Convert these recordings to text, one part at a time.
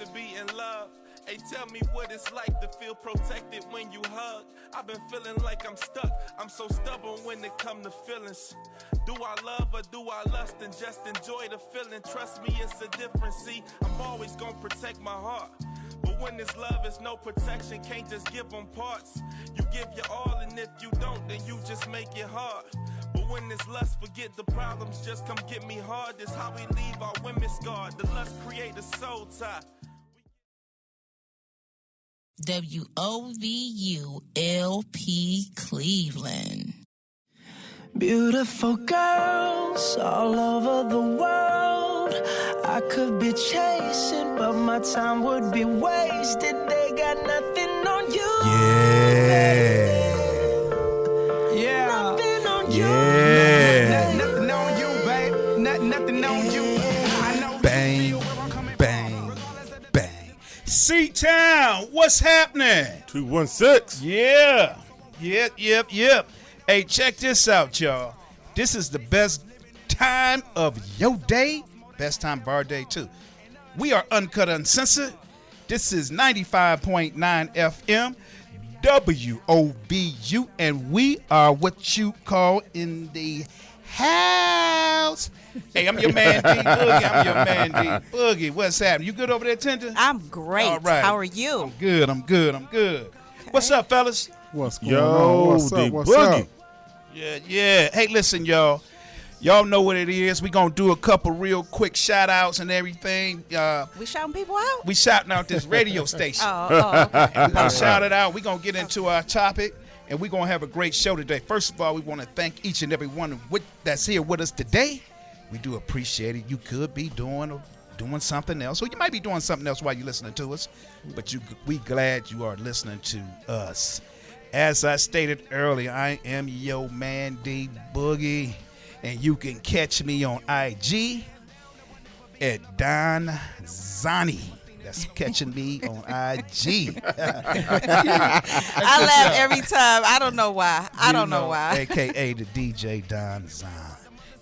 to be in love. Hey, tell me what it's like to feel protected when you hug. I've been feeling like I'm stuck. I'm so stubborn when it come to feelings. Do I love or do I lust and just enjoy the feeling? Trust me, it's a difference. See, I'm always gonna protect my heart. But when this love is no protection, can't just give them parts. You give your all, and if you don't, then you just make it hard. But when this lust, forget the problems, just come get me hard. This how we leave our women scarred. The lust create a soul tie. WOVU-LP Cleveland. Beautiful girls all over the world. I could be chasing, but my time would be wasted. They got nothing on you. Yeah. Nothing on you. Yeah. Nothing on you, babe. Nothing on you. I know. Bang, bang, bang. C-Town, what's happening? 216. Yeah. Yep. Hey, check this out, y'all. This is the best time of your day. Best time of our day, too. We are Uncut Uncensored. This is 95.9 FM, WOVU, and we are what you call in the house. Hey, I'm your man, D Boogie. What's happening? You good over there, Tender? I'm great. All right. How are you? I'm good. Okay. What's up, fellas? What's going on? What's up? What's Boogie. up? Yeah. Hey, listen, y'all. Y'all know what it is. We gonna do a couple real quick shout outs and everything. We shouting people out? We shouting out this radio station. Okay. And we gonna shout it out. We gonna get into our topic, and we gonna have a great show today. First of all, we want to thank each and every one that's here with us today. We do appreciate it. You could be doing something else, or you might be doing something else while you're listening to us, but we glad you are listening to us. As I stated earlier, I am your man, D Boogie, and you can catch me on IG at Don Zani. That's catching me on IG. I laugh every time. I don't know why. AKA the DJ Don Zan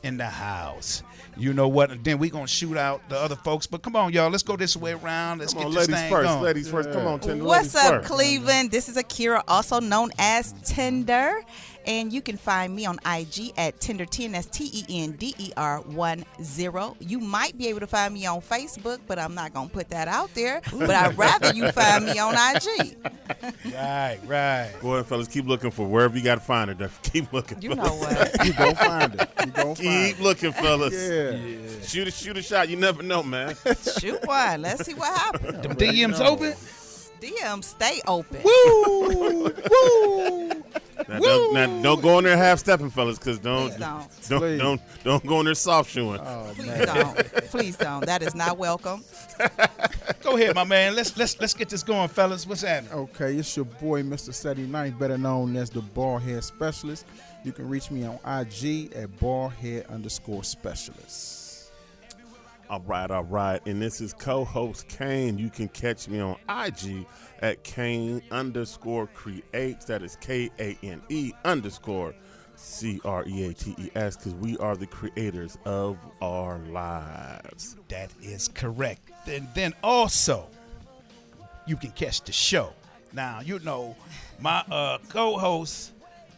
in the house. You know what? And then we gonna shoot out the other folks. But come on, y'all. Let's go this way around. Let's get this thing going. Ladies first. Come on, Tender. What's up, Cleveland? This is Akira, also known as Tender. And you can find me on IG at Tender10. That's TENDER10. You might be able to find me on Facebook, but I'm not going to put that out there. But I'd rather you find me on IG. Right. Go ahead, fellas. Keep looking for wherever you got to find it. Keep looking. You know what? You go find it. Keep looking, fellas. Yeah. Shoot a shot. You never know, man. Shoot one. Let's see what happens. Them DMs open? DMs stay open. Woo! Now, don't go in there half stepping, fellas, because don't go in there soft shoeing. Oh, Please don't. That is not welcome. Go ahead, my man. Let's get this going, fellas. What's happening? Okay, it's your boy, Mr. 79, better known as the Ballhead Specialist. You can reach me on IG at ballhead_specialist. All right. And this is co-host Kane. You can catch me on IG at Kane_creates. That is KANE_CREATES, because we are the creators of our lives. That is correct. And then also, you can catch the show. Now, you know, my co-host,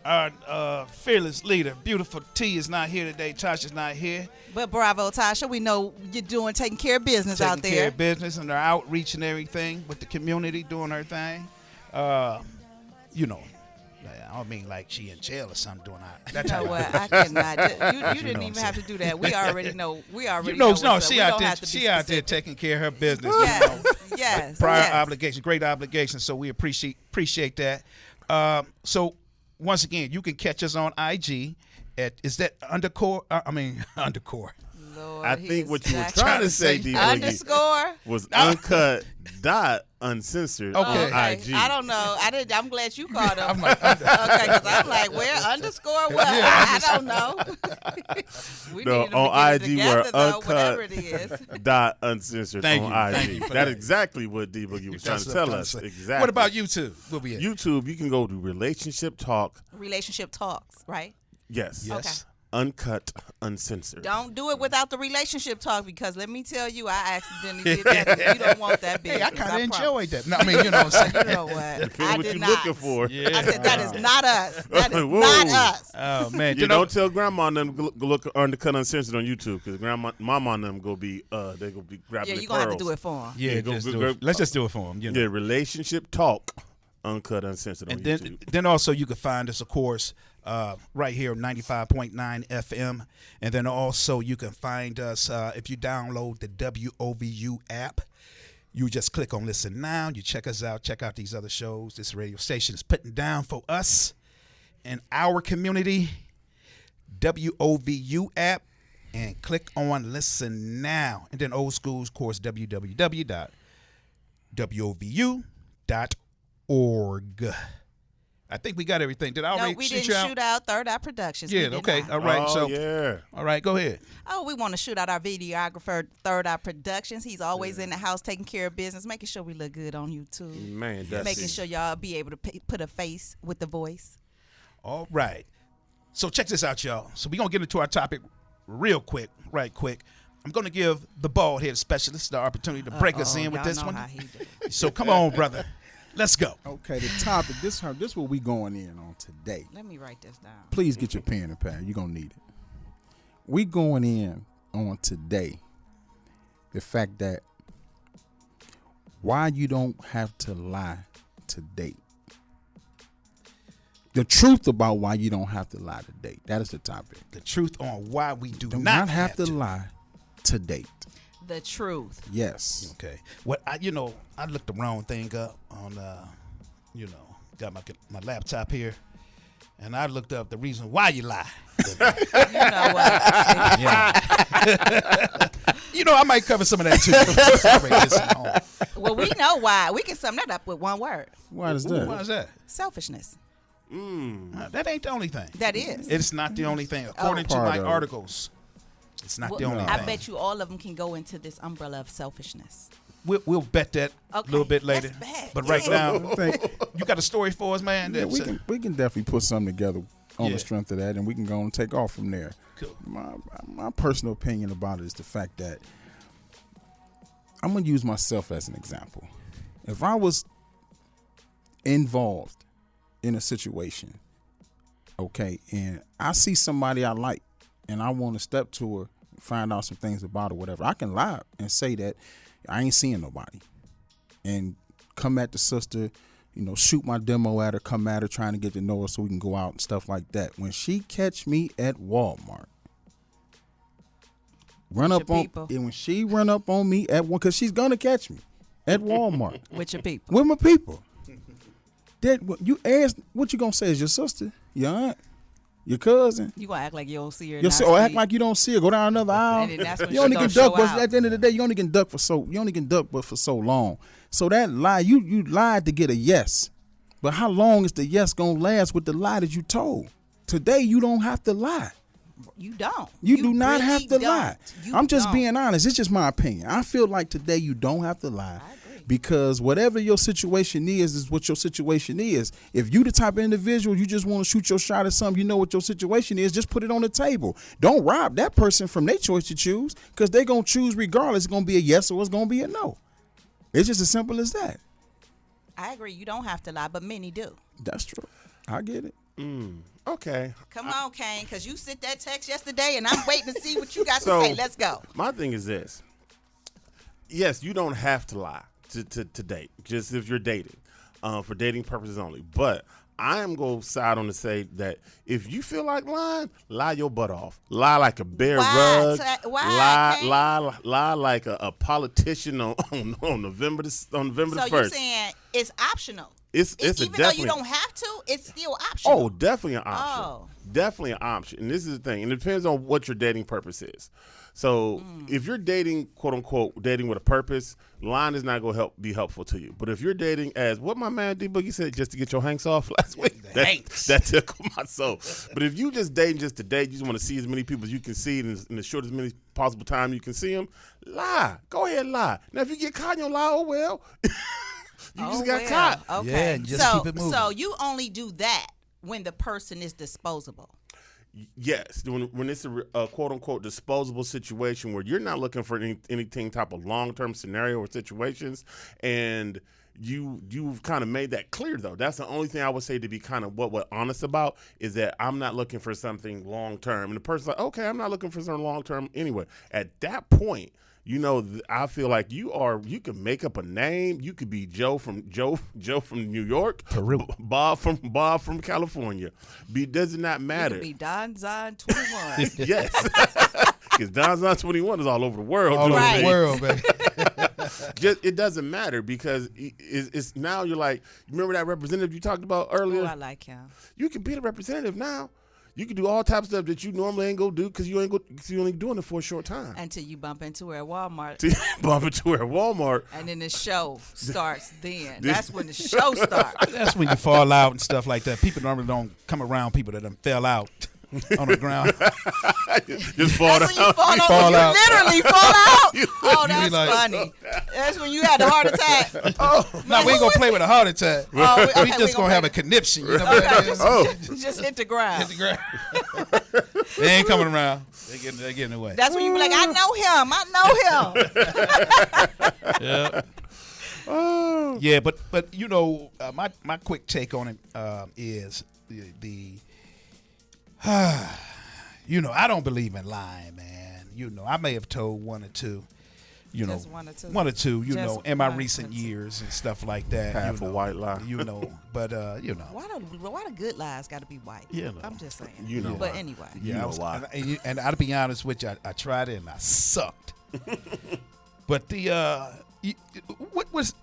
our fearless leader, Beautiful T, is not here today. Tasha's not here. But bravo, Tasha. We know you're taking care of business out there. Taking care of business and their outreach and everything with the community, doing her thing. You know, I don't mean like she in jail or something doing that. You know what? I cannot. You didn't even have to do that. We already know. No, she out there. She out there taking care of her business. Yes. Prior obligation, great obligation. So we appreciate that. So once again, you can catch us on IG at underscore. Lord, I think what you were trying to say, D. Underscore was uncut.uncensored on IG. I don't know. I'm glad you called him. Okay, because I'm like, where underscore what? I don't know. We need on IG together, where whatever it is. uncut.uncensored on IG. That's exactly what D Boogie was trying to tell us. Exactly. What about YouTube? We'll be at YouTube. You can go to Relationship Talk. Relationship Talks, right? Yes. Okay. Uncut, Uncensored. Don't do it without the relationship talk, because let me tell you, I accidentally did that. You don't want that business. Hey, I kind of enjoyed that. No, I mean, you know what I'm saying? You know what? I what did you not. looking for. I said, that is not us. That is Whoa. not us. Oh man, You don't tell grandma and them go look Uncut Uncensored on YouTube, because mama and them go be they go be grabbing Yeah, the you're going to have to pearls. do it for them. Yeah, go- just go- do it. go- Let's just do it for him. You know? Yeah, relationship talk, Uncut Uncensored on And YouTube. then also you can find us, of course, right here, 95.9 FM. And then also you can find us if you download the WOVU app. You just click on Listen Now. You check us out. Check out these other shows this radio station is putting down for us in our community. WOVU app. And click on Listen Now. And then old school, of course, www.wovu.org. I think we got everything. Did I No, already we shoot didn't you out? shoot out Third Eye Productions. Yeah, We did okay. not. All right. Oh, So, yeah. all right, go ahead. Oh, we want to shoot out our videographer, Third Eye Productions. He's always in the house taking care of business, making sure we look good on YouTube. Man, that's Making it. sure y'all be able to put a face with the voice. All right. So check this out, y'all. So we're going to get into our topic real quick, right quick. I'm going to give the bald head specialist the opportunity to break us in with Y'all this know one. how he do. So come on, brother. Let's go. Okay, the topic. This what we going in on today. Let me write this down. Please get your pen and pad. You're gonna need it. We going in on today the fact that why you don't have to lie to date. The truth about why you don't have to lie to date. That is the topic. The truth on why we do not have to lie to date. The truth. Yes. Okay. What I looked the wrong thing up on got my laptop here, and I looked up the reason why you lie. You know what? I might cover some of that too. Well, we know why. We can sum that up with one word. Why is that? Why is that? Selfishness. That ain't the only thing. That is. It's not the only thing. According to Part my of it. articles, it's not the only I thing. bet you all of them can go into this umbrella of selfishness. We'll bet that a Okay, little bit later. let's bet. But right now, I think you got a story for us, man? yeah, That's, we can definitely put something together on Yeah. the strength of that, and we can go and take off from there. Cool. My personal opinion about it is the fact that I'm gonna use myself as an example. If I was involved in a situation, okay, and I see somebody I like, and I want to step to her, find out some things about her, whatever, I can lie and say that I ain't seeing nobody, and come at the sister, shoot my demo at her, come at her, trying to get to know her so we can go out and stuff like that. When she catch me at Walmart, when she run up on me at one, because she's gonna catch me at Walmart With your people. with my people. That you ask, what you gonna say is your sister, your aunt, your cousin. You gonna act like you don't see her. Or act like you don't see her. Go down another aisle. And then that's when You she only gonna can duck, show but out. at the end of the day, you only can duck but for so long. So that lie, you lied to get a yes, but how long is the yes gonna last with the lie that you told? Today you don't have to lie. You don't. You do not really have to don't. lie. You I'm just don't. being honest. It's just my opinion. I feel like today you don't have to lie. Because whatever your situation is what your situation is. If you the type of individual, you just want to shoot your shot at something, you know what your situation is, just put it on the table. Don't rob that person from their choice to choose, because they're going to choose regardless. It's going to be a yes or it's going to be a no. It's just as simple as that. I agree. You don't have to lie, but many do. That's true. I get it. Okay. Come on, Kane, because you sent that text yesterday, and I'm waiting to see what you got So- to say. Let's go. My thing is this. Yes, you don't have to lie to date, just if you're dating, for dating purposes only. But I am going to side on to say that if you feel like lying, lie your butt off. Lie like a bare Why? rug. Why, Kane? Lie like a politician on November the 1st. So you're saying it's optional. It's a Even though definitely. you don't have to, it's still optional. Oh, definitely an option. Oh. Definitely an option. And this is the thing. And it depends on what your dating purpose is. So if you're dating, quote unquote, dating with a purpose, lying is not going to be helpful to you. But if you're dating as what my man D Boogie said, just to get your hanks off last week, that tickled my soul. But if you just dating just to date, you just want to see as many people as you can see in the short as many possible time you can see them, lie. Go ahead and lie. Now, if you get caught in your lie, oh well. You just got caught. Okay. Yeah, and just keep it moving. So you only do that when the person is disposable. yes, when it's a quote unquote disposable situation where you're not looking for anything type of long term scenario or situations, and you've kind of made that clear though. That's the only thing I would say to be kind of what honest about is that I'm not looking for something long term, and the person's like, okay, I'm not looking for something long term anyway. At that point, you know, I feel like you can make up a name. You could be Joe from New York, Peru, Bob from California. Does not matter. You could be Don Zon 21. Yes, because Don Zon 21 is all over the world. All Right. over the world, baby. It doesn't matter because it's now you're like, remember that representative you talked about earlier? Oh, I like him. You can be the representative now. You can do all types of stuff that you normally ain't go do because you only doing it for a short time. Until you bump into her at Walmart. Bump into her at Walmart. And then the show starts then. That's when the show starts. That's when you fall out and stuff like that. People normally don't come around people that done fell out on the ground. Just fall That's down. when you fall out. literally fall out. Oh, that's like- funny. That's when you had the heart attack. No, we ain't gonna play with a heart attack. Oh, okay, we just gonna have a conniption. You know what Okay, that is? just hit the ground. Hit the ground. They ain't coming around. They getting away. That's when you be like, I know him. Yeah. Yeah, but you know, my quick take on it is the you know, I don't believe in lying, man. You know, I may have told one or two. You know, Just one or two. one or two. You Just know, in my one or recent two. years and stuff like that. Half you a know, white lie. You know, but you know. Why the good lies got to be white? You know. I'm just saying. You know But why. anyway. You know why. And I'll be honest with you, I tried it and I sucked. But the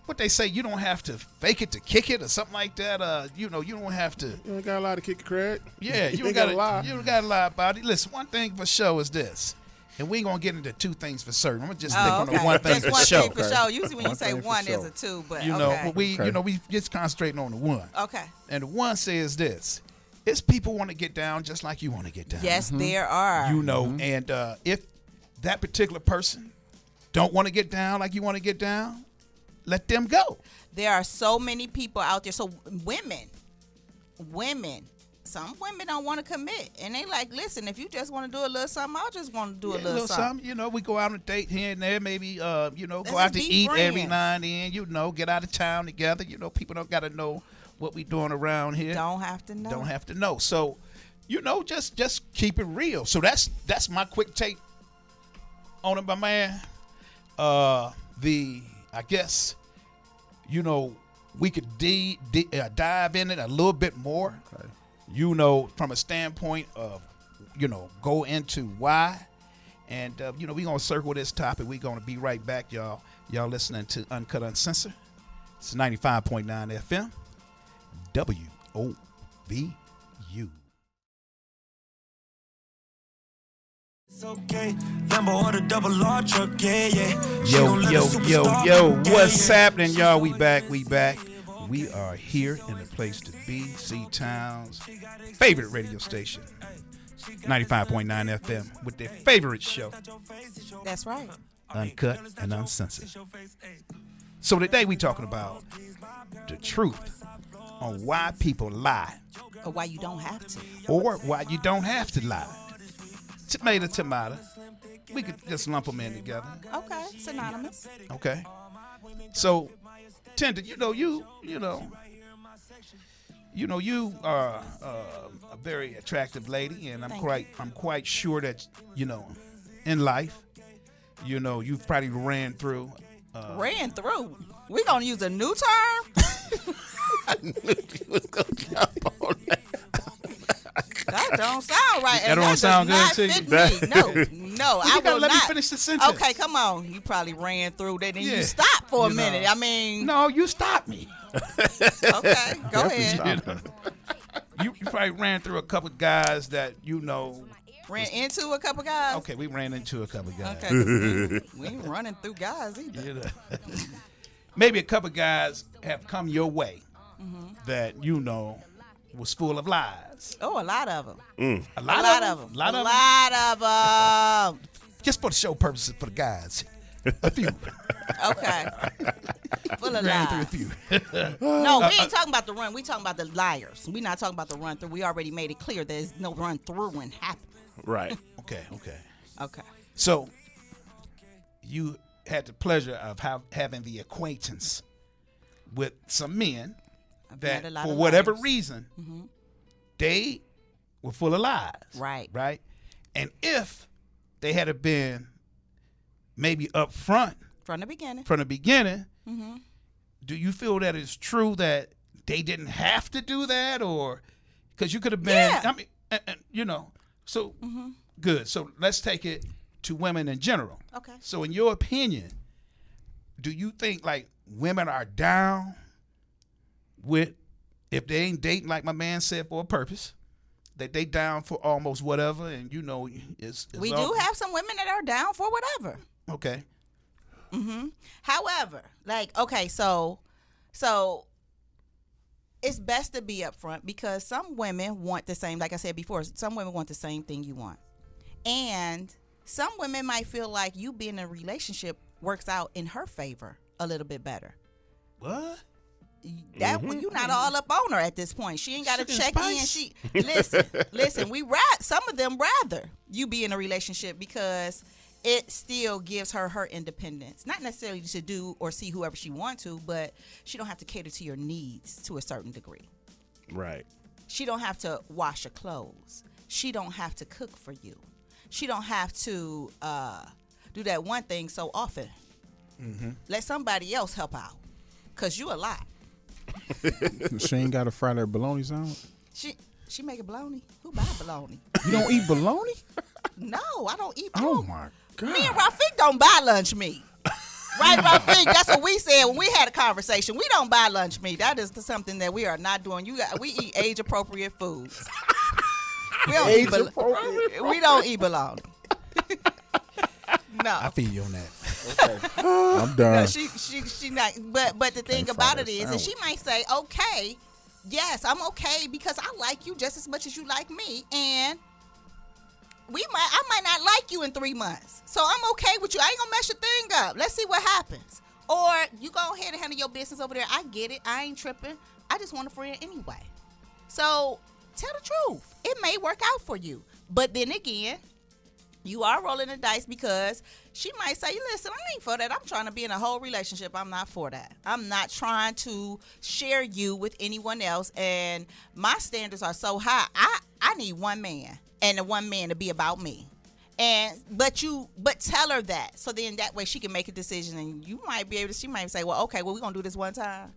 what they say, you don't have to fake it to kick it or something like that. You know, you don't have to. You ain't got a lot to kick it, Craig. Yeah, you don't ain't gotta lie. You don't gotta lie about it. Listen, one thing for sure is this, and we ain't gonna get into two things for certain. I'm gonna just stick on the one thing Just for one sure. thing for sure. Usually when you One say thing for one, sure. there's a two, but You know, okay. we just concentrating on the one. Okay. And the one says this: it's people want to get down just like you want to get down. Yes, there are. You know, and if that particular person don't want to get down like you want to get down, let them go. There are so many people out there. So women, some women don't want to commit, and they like, listen, if you just want to do a little something, I just want to do a little something. You know, we go out on a date here and there, maybe you know, Let's go out to just be eat every friends. now and then. You know, get out of town together. You know, people don't got to know what we doing around here. Don't have to know. Don't have to know. So, you know, just keep it real. So that's my quick take on it, my man. I guess, you know, we could dive in it a little bit more. Okay. You know, from a standpoint of, you know, go into why. And, you know, we're going to circle this topic. We're going to be right back, y'all. Y'all listening to Uncut Uncensored. It's 95.9 FM. WOVU. It's okay. Lambo or the double R truck, yeah, yeah. She gon' let a superstar, Yo, yeah, what's yeah. happening, y'all? We back. We are here in the place to be, C-Town's favorite radio station, 95.9 FM, with their favorite show, That's right. Uncut and Uncensored. So today we talking about the truth on why people lie, Or why you don't have to. or why you don't have to lie. Tomato. We could just lump them in together. Okay, synonymous. Okay. So, Tender, you are a very attractive lady, and I'm quite sure that, you know, in life, you know, you've probably ran through. Ran through. We gonna use a new term? I knew you was gonna jump on that. That don't sound right. That and don't does sound good not to you? fit me. No, I You gotta will let not. me finish the sentence. Okay, come on. You probably ran through that, and Yeah. you stopped for a You know. minute. I mean, No, you stopped me. okay, go ahead. Stop. You probably ran through a couple guys that, you know. Ran into a couple guys. Okay, we ran into a couple guys. Okay, 'cause we ain't running through guys either. You know. Maybe a couple guys have come your way that, you know, was full of lies. Oh, a lot of them. A A lot of them. A lot A of them. lot of them. Just for the show purposes for the guys. A few. Okay. Full full of ran through a lies. few. No, we ain't talking about the run. We talking about the liars. We not talking about the run through. We already made it clear there's no run through and happen. Right. Okay. Okay. So you had the pleasure of having the acquaintance with some men I've that, met a lot for of whatever liars. reason, they were full of lies. Right. Right. And if they had been maybe up front From the beginning. from the beginning, do you feel that it's true that they didn't have to do that, or because you could have been? Yeah. I mean, you know. So good. So let's take it to women in general. Okay. So in your opinion, do you think like women are down with if they ain't dating like my man said for a purpose, that they down for almost whatever, and you know it's We all, do have some women that are down for whatever. okay. However, like, okay, so it's best to be upfront because some women want the same, like I said before, some women want the same thing you want. And some women might feel like you being in a relationship works out in her favor a little bit better. What? That you're not all up on her at this point. She ain't got to Sugar check spice? in. Listen. Some of them rather you be in a relationship because it still gives her independence. Not necessarily to do or see whoever she wants to, but she don't have to cater to your needs to a certain degree. Right. She don't have to wash your clothes. She don't have to cook for you. She don't have to do that one thing so often. Let somebody else help out, cause you a lot. She ain't got to fry that bologna sandwich. She make a bologna. Who buy bologna? You don't eat bologna? No, I don't eat. Oh my God. Me and Rafiq don't buy lunch meat. Right, Rafiq? That's what we said when we had a conversation. We don't buy lunch meat. That is something that we are not doing. We eat age appropriate foods. We don't eat bologna. No. I feel you on that. I'm done. No, she not. But the thing Can't about fry it that is, and she might say, okay, yes, I'm okay because I like you just as much as you like me, and I might not like you in 3 months, so I'm okay with you. I ain't gonna mess your thing up. Let's see what happens. Or you go ahead and handle your business over there. I get it. I ain't tripping. I just want a friend anyway. So tell the truth. It may work out for you, but then again, you are rolling the dice because she might say, listen, I ain't for that. I'm trying to be in a whole relationship. I'm not for that. I'm not trying to share you with anyone else. And my standards are so high. I need one man, and the one man to be about me. But tell her that. So then that way she can make a decision, and you might be able to, she might say, well, okay, well, we're going to do this one time.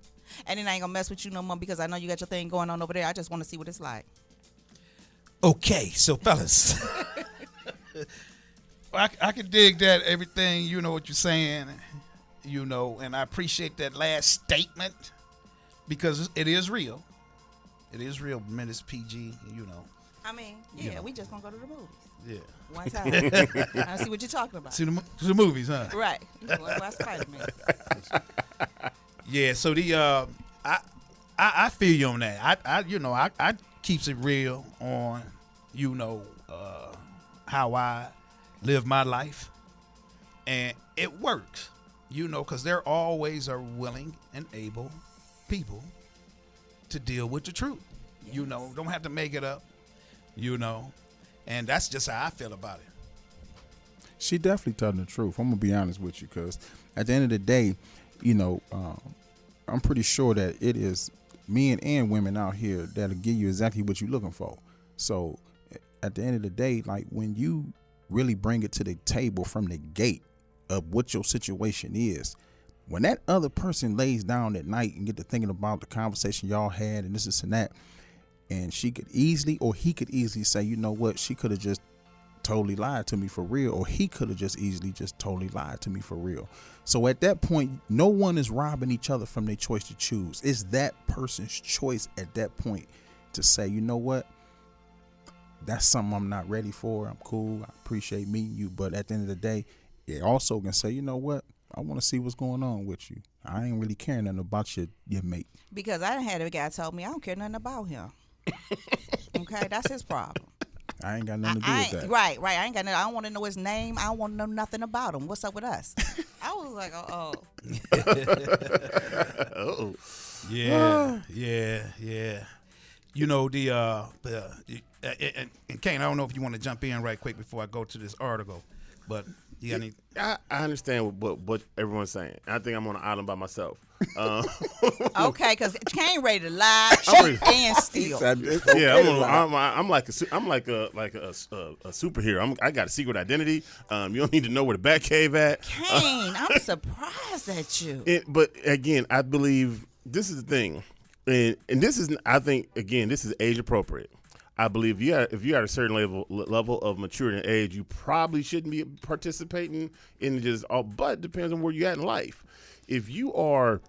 And then I ain't going to mess with you no more because I know you got your thing going on over there. I just want to see what it's like. Okay, so fellas, I can dig that, everything, you know what you're saying, you know, and I appreciate that last statement because it is real. It is real, minutes PG, you know. I mean, yeah, we just going to go to the movies. Yeah. One time. I see what you're talking about. See the movies, huh? Right. You can watch Spider-Man. Yeah, so I feel you on that. I keeps it real on, you know, how I live my life, and it works, you know, because there always are willing and able people to deal with the truth. Yes. You know, don't have to make it up, you know, and that's just how I feel about it. She definitely telling the truth. I'm gonna be honest with you, because at the end of the day, you know, I'm pretty sure that it is men and women out here that'll give you exactly what you're looking for. So at the end of the day, like when you really bring it to the table from the gate of what your situation is, when that other person lays down at night and get to thinking about the conversation y'all had and this and that, and she could easily, or he could easily say, you know what, she could have just totally lied to me for real, or he could have just easily just totally lied to me for real. So at that point, no one is robbing each other from their choice to choose. It's that person's choice at that point to say, you know what, that's something I'm not ready for. I'm cool. I appreciate meeting you. But at the end of the day, it also can say, you know what, I want to see what's going on with you. I ain't really caring nothing about your mate. Because I had a guy tell me I don't care nothing about him. Okay, that's his problem. I ain't got nothing to do with that. Right. I ain't got nothing. I don't want to know his name. I don't want to know nothing about him. What's up with us? I was like, oh. Oh. Yeah. You know and Kane, I don't know if you want to jump in right quick before I go to this article, but you got any? I understand what everyone's saying. I think I'm on an island by myself. Okay, because Kane ready to lie, cheat, and steal. I'm like a superhero. I got a secret identity. You don't need to know where the Batcave at. Kane, I'm surprised at you. But again, I believe this is the thing, and this is, I think, again, this is age appropriate. I believe if you're at a certain level of maturity and age, you probably shouldn't be participating in just all. But it depends on where you're at in life. If you are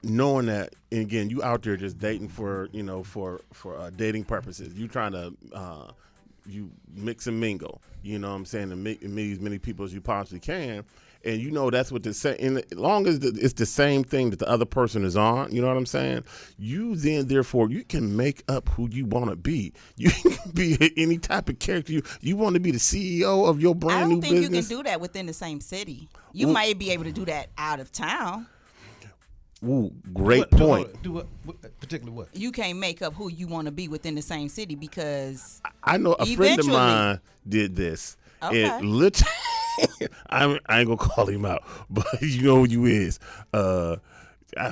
knowing that, and again, you out there just dating for dating purposes, you trying to you mix and mingle, you know what I'm saying, and meet as many people as you possibly can. And you know that's what the same. And as long as it's the same thing that the other person is on, you know what I'm saying. You then, therefore, you can make up who you want to be. You can be any type of character you want to be. The CEO of your brand new business. I don't think you can do that within the same city. You might be able to do that out of town. Ooh, great point. Do what? Particularly what? You can't make up who you want to be within the same city because I know a friend of mine did this. Okay. And literally. I ain't gonna call him out, but you know who you is. I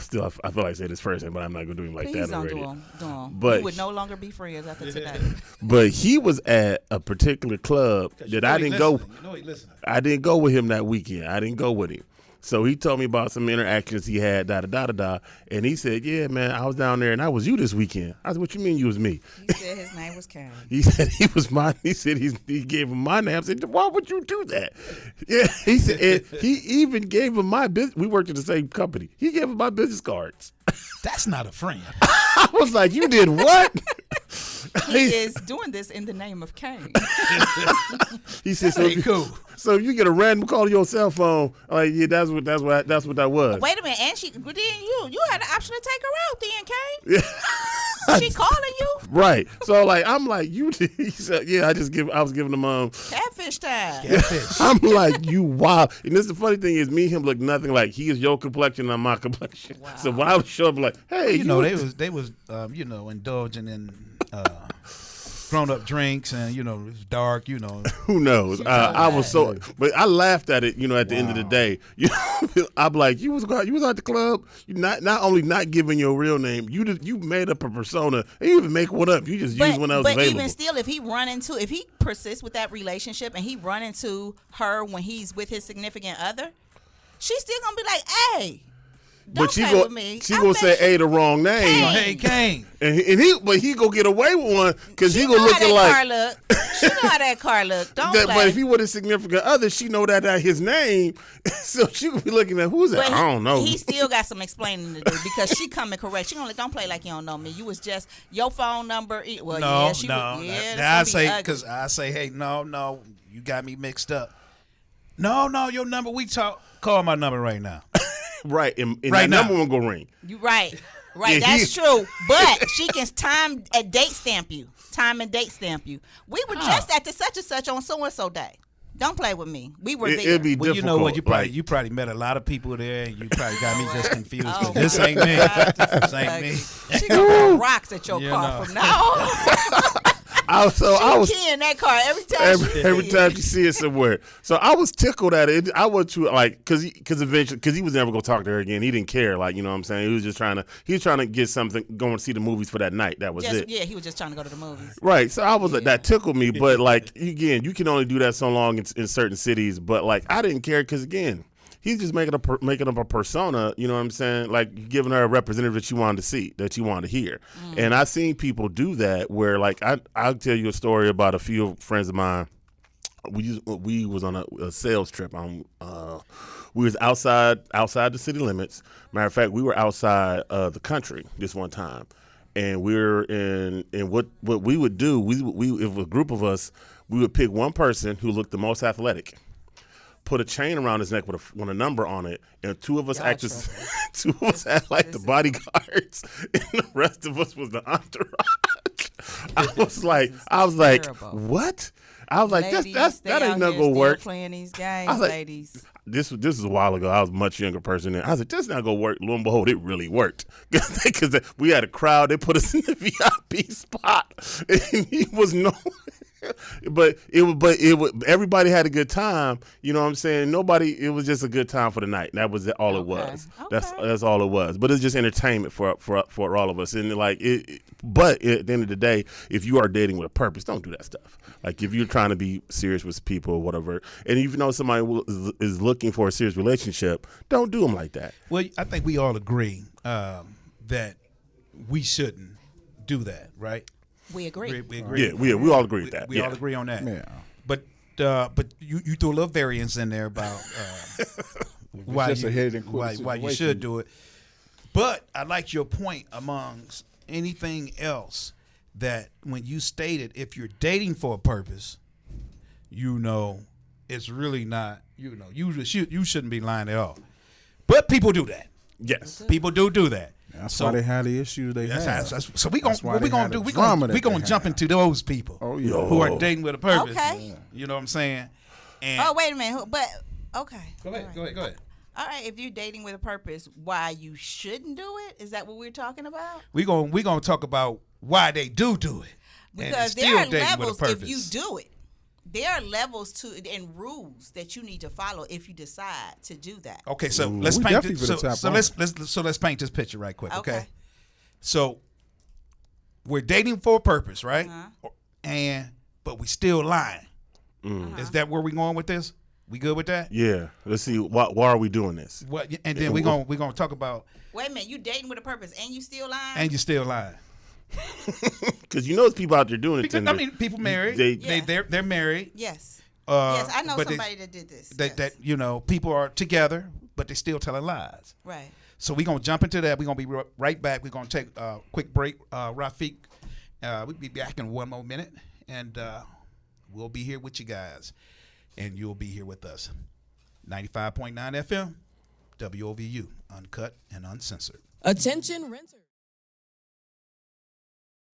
feel like say this first, but I'm not gonna do him like Please that already. Please don't do him. But we would no longer be friends after today. But he was at a particular club that I didn't go. I didn't go with him that weekend. I didn't go with him. So he told me about some interactions he had, and he said, "Yeah, man, I was down there, and I was you this weekend." I said, "What you mean you was me?" He said his name was Karen. He said he was mine. He said he gave him my name. I said, "Why would you do that?" Yeah, he said, and he even gave him my business. We worked at the same company. He gave him my business cards. That's not a friend. I was like, "You did what?" He is doing this in the name of Kane. He said, cool. So if you get a random call to your cell phone, like, yeah, that's what that was. Wait a minute, and you had the option to take her out then, Kane. Yeah. She calling you? Right. So I'm like, you did. He said, yeah, I was giving them catfish time. Catfish. I'm like, you wild. And this the funny thing is, me and him look nothing like. He is your complexion, I'm my complexion. Wow. So when I would show up, like, hey, they was indulging in grown-up drinks, and it was dark. Who knows? I was so, but I laughed at it. At the end of the day, I'm like, you was at the club. You not only not giving your real name, you made up a persona. And you even make one up. You just use one that was available. But even still, if he persists with that relationship and he run into her when he's with his significant other, she's still gonna be like, hey. Don't But she gonna say "Hey" the wrong name. Kane. Hey, Kane. And he go get away with one because he gonna look like. She know how that car look. Don't play. But if he with a significant other, she know that his name, so she would be looking at who's that. I don't know. He still got some explaining to do because she coming correct. She gonna don't play like you don't know me. You was just your phone number. Well, no. I say, hey, no, you got me mixed up. No, your number. Call my number right now. Right, and right that now. number won't go ring. You right. Yeah, that's true. But she can time and date stamp you. We were just at the such and such on so and so day. Don't play with me. We were there. It'd be well, difficult. You know what? You probably met a lot of people there, and you probably got me just confused. This ain't me. This ain't me. She gonna throw rocks at your car from now on. I was keying that car every time you see it somewhere. So I was tickled at it. I was too because he was never gonna talk to her again. He didn't care, you know what I'm saying. He was just trying to get something, going to see the movies for that night. That was it. Yeah, he was just trying to go to the movies. Right. So I was like, that tickled me. But again, you can only do that so long in certain cities. But I didn't care because again, he's just making up a persona, you know what I'm saying? Like giving her a representative that you wanted to see, that you wanted to hear. And I've seen people do that where I'll tell you a story about a few friends of mine. We was on a sales trip. We was outside the city limits. Matter of fact, we were outside the country this one time. And we were in what we would do, we if a group of us, we would pick one person who looked the most athletic, put a chain around his neck with a number on it, and two of us act like the bodyguards, and the rest of us was the entourage. I was like, terrible. what? I was like, Ladies, that stay ain't out never here gonna still work. Playing these I games, was like, ladies. This is a while ago. I was a much younger person then. I was like, this not gonna work. Lo and behold, it really worked. Because we had a crowd. They put us in the VIP spot, and he was no. But it was everybody had a good time. You know what I'm saying? It was just a good time for the night. And that was all it was. That's all it was. But it's just entertainment for all of us. And like but at the end of the day, if you are dating with a purpose, don't do that stuff. Like if you're trying to be serious with people or whatever, and if you know somebody is looking for a serious relationship, don't do them like that. Well, I think we all agree that we shouldn't do that, right? We agree. We agree. Yeah, we all agree with that. We all agree on that. Yeah. But you threw a little variance in there about why just a hit and quit you situation. should do it. But I like your point amongst anything else that when you stated if you're dating for a purpose, it's really not. You shouldn't be lying at all. But people do that. Yes. People do that. That's why they had the issues they had. So we gonna jump into those people who are dating with a purpose. Okay. You know what I'm saying? And Oh, wait a minute. But okay. go ahead. All right. If you're dating with a purpose, why you shouldn't do it? Is that what we're talking about? we gonna talk about why they do it. And Because still there are dating with a levels if purpose. you do it. There are levels to and rules that you need to follow if you decide to do that. Okay, so let's we paint definitely this. finna tap So on let's paint this picture right quick. Okay. Okay. So we're dating for a purpose, right? Uh-huh. But we still lying. Is that where we going with this? We good with that? Yeah. Let's see. Why are we doing this? What? And then we're gonna talk about Wait a minute. You dating with a purpose and you still lying? and you still lying. Because there's people out there doing it. Because I mean, people married. They're married. Yes. Yes, I know but somebody that did this. That people are together, but they still telling lies. Right. So we're gonna jump into that. We're gonna be right back. We're gonna take a quick break. Rafiq, we'll be back in one more minute, and we'll be here with you guys, and you'll be here with us. 95.9 FM, WOVU, uncut and uncensored. Attention renters.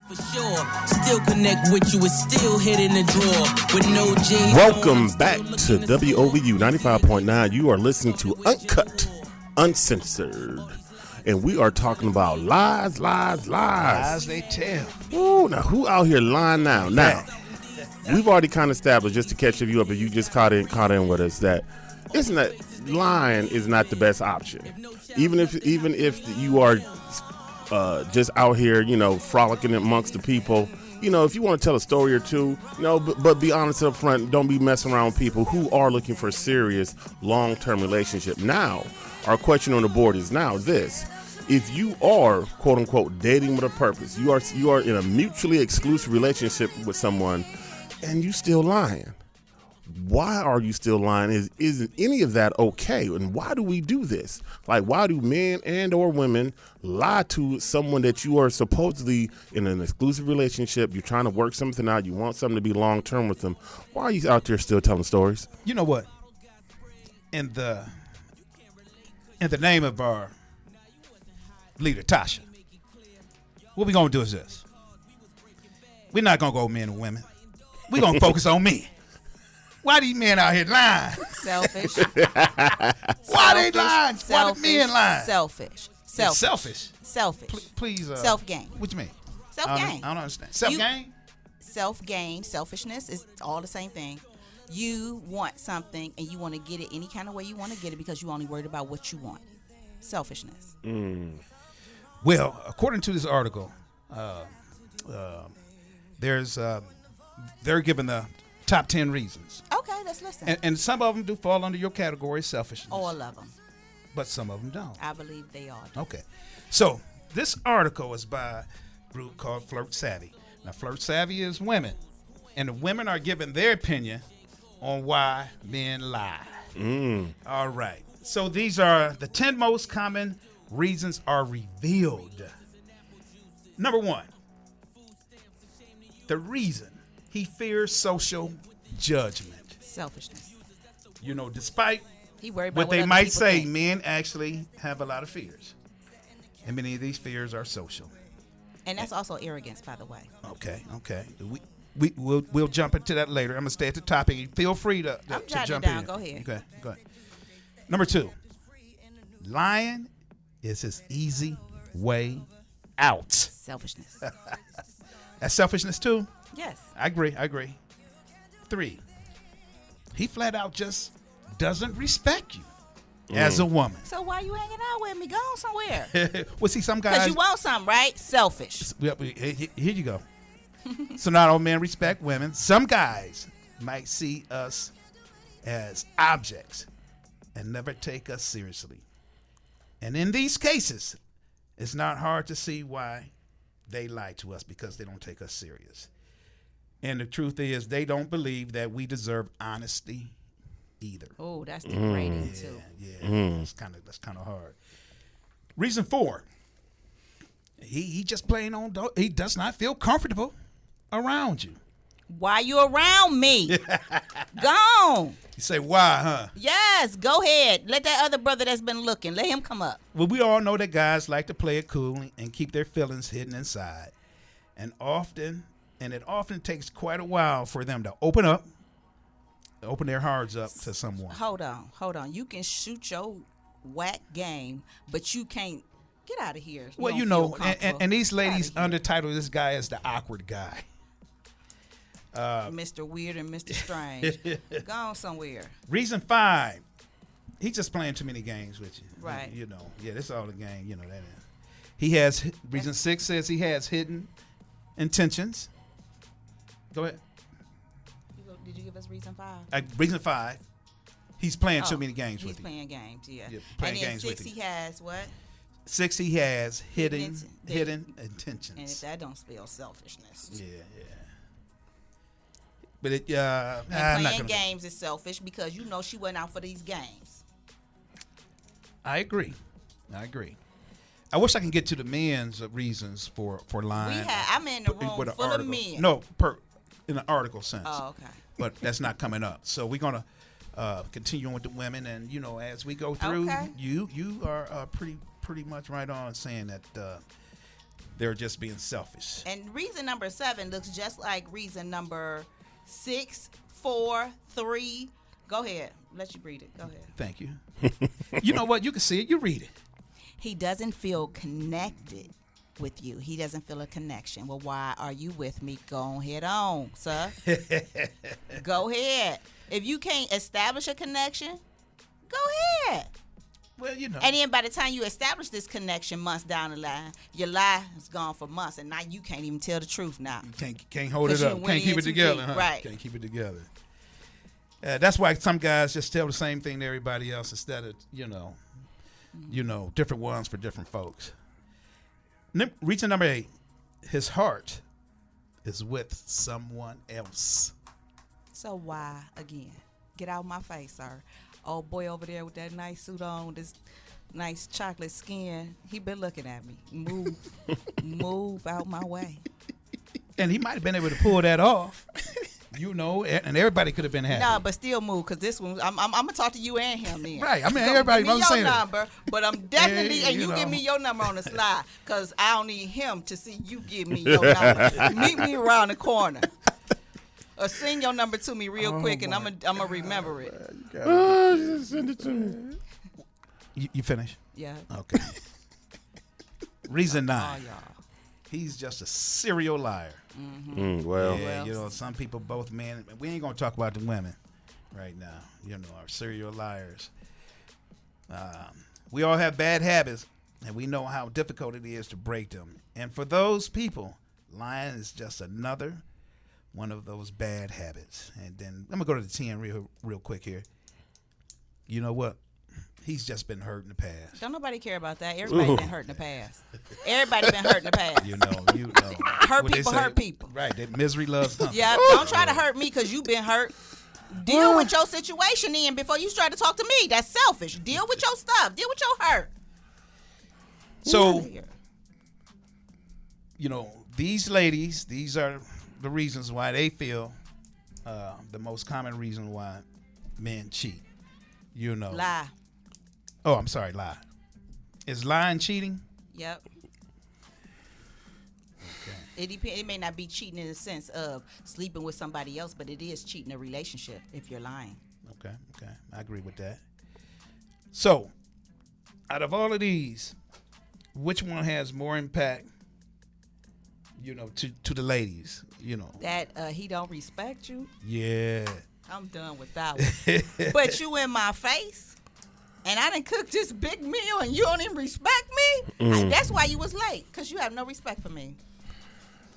For sure, still connect with you, it's still hit in the drawer with no jeans. Welcome back to WOVU 95.9. You are listening to Uncut, Uncensored. And we are talking about lies. Lies they tell. Ooh, now who out here lying now? Now, we've already kind of established, just to catch you up, if you just caught in with us, that isn't that lying is not the best option. Even if you are just out here, frolicking amongst the people. If you want to tell a story or two, but be honest up front. Don't be messing around with people who are looking for a serious long-term relationship. Now, our question on the board is now this. If you are, quote unquote, dating with a purpose, you are in a mutually exclusive relationship with someone and you still lying. Why are you still lying? Isn't any of that okay? And why do we do this? Like, why do men and or women lie to someone that you are supposedly in an exclusive relationship? You're trying to work something out. You want something to be long term with them. Why are you out there still telling stories? You know what? In the name of our leader, Tasha, what we gonna do is this. We're not gonna go men and women. We're gonna focus on men. Why these men out here lying? Selfish. Why they lying? Why the men lying? Selfish. It's selfish. Please. Self-gain. What you mean? Self-gain. I don't understand. Self-gain? Self-gain, selfishness is all the same thing. You want something and you want to get it any kind of way you want to get it because you're only worried about what you want. Selfishness. Well, according to this article, they're given the top 10 reasons. Okay, let's listen. And some of them do fall under your category, selfishness. All of them. But some of them don't. I believe they all do. Okay. So this article is by a group called Flirt Savvy. Now, Flirt Savvy is women. And the women are giving their opinion on why men lie. All right. So these are the 10 most common reasons are revealed. Number 1. The reason he fears social judgment. Selfishness. Despite He worried about what they other might people say, think. men actually have a lot of fears. And many of these fears are social. And that's also arrogance, by the way. Okay. We'll jump into that later. I'm gonna stay at the topic. Feel free to jotting jump it down. in. Go ahead. Okay, go ahead. Number 2, lying is his easy way out. Selfishness. That's selfishness too. Yes. I agree. 3, he flat out just doesn't respect you as a woman. So why you hanging out with me? Go on somewhere. Well, see, some Because guys. you want something, right? Selfish. Here you go. So not all men respect women. Some guys might see us as objects and never take us seriously. And in these cases, it's not hard to see why they lie to us, because they don't take us serious. And the truth is, they don't believe that we deserve honesty either. Oh, that's degrading too. Yeah, that's kind of hard. Reason 4, he just plain on. He does not feel comfortable around you. Why you around me? Go on. You say why, huh? Yes, go ahead. Let that other brother that's been looking, let him come up. Well, we all know that guys like to play it cool and keep their feelings hidden inside, and it often takes quite a while for them to open their hearts up to someone. Hold on. You can shoot your whack game, but you can't get out of here. Well, don't you feel know, comfortable. and these ladies Get outta undertitle this guy as the awkward guy. here. Mr. Weird and Mr. Strange. Go on somewhere. Reason 5, he's just playing too many games with you. Right. You know, yeah, that's all the game. You know that is. He has reason 6 says he has hidden intentions. Go ahead. Did you give us reason 5? Reason 5, he's playing too many games with He's you. playing games, yeah. Playing and then games 6, with you. he has what? 6, he has hidden And intentions. if that don't spell selfishness. Yeah. But it, And I'm not playing gonna. games is selfish because you know she went out for these games. I agree. I wish I can get to the men's reasons for lying. I'm in the room with an full of article. men. No, in an article sense. Oh, okay. But that's not coming up. So we're gonna continue on with the women, and you know, as we go through, Okay. you are pretty much right on saying that they're just being selfish. And reason number 7 looks just like reason number 6, 4, 3. Go ahead. Let you read it. Go ahead. Thank you. You know what? You can see it. You read it. He doesn't feel connected with you. He doesn't feel a connection. Well, why are you with me? Go ahead on, sir. Go ahead. If you can't establish a connection, go ahead. Well, you know. And then by the time you establish this connection months down the line, your lie is gone for months, and now you can't even tell the truth now. You can't hold it 'Cause you up. went Can't keep in it too together, deep, huh? right. Can't keep it together. That's why some guys just tell the same thing to everybody else instead of, different ones for different folks. Reason number 8, his heart is with someone else. So why, again, get out my face, sir. Old boy over there with that nice suit on, this nice chocolate skin, he been looking at me. Move out my way. And he might have been able to pull that off, and everybody could have been happy. Nah, but still move, because this one, I'm going to talk to you and him then. Right, I mean, So everybody give me knows your saying that. number, but I'm definitely, and you you give know. me your number on the slide, because I don't need him to see you give me your number. Meet me around the corner. Or send your number to me real quick, and I'm gonna remember it. Just send it to me. You finish? Yeah. Okay. Reason Oh, 9, y'all. he's just a serial liar. Well, Yeah, some people, both men. We ain't gonna talk about the women right now. Our serial liars. We all have bad habits, and we know how difficult it is to break them. And for those people, lying is just another one of those bad habits. And then I'm gonna go to the 10 real quick here. You know what? He's just been hurt in the past. Don't nobody care about that. Everybody been hurt in the past. Everybody been hurt in the past. You know. Hurt What they people say- hurt people. Right. That misery loves company. Yeah, don't try to hurt me because you been hurt. Deal with your situation then before you try to talk to me. That's selfish. Deal with your stuff. Deal with your hurt. So, these ladies, these are the reasons why they feel the most common reason why men cheat. Lie. Oh, I'm sorry, lie. Is lying cheating? Yep. It depends. It may not be cheating in the sense of sleeping with somebody else, but it is cheating a relationship if you're lying. Okay, I agree with that. So, out of all of these, which one has more impact, to the ladies, That he don't respect you. Yeah. I'm done with that one. But you in my face, and I done cooked this big meal, and you don't even respect me. That's why you was late, because you have no respect for me.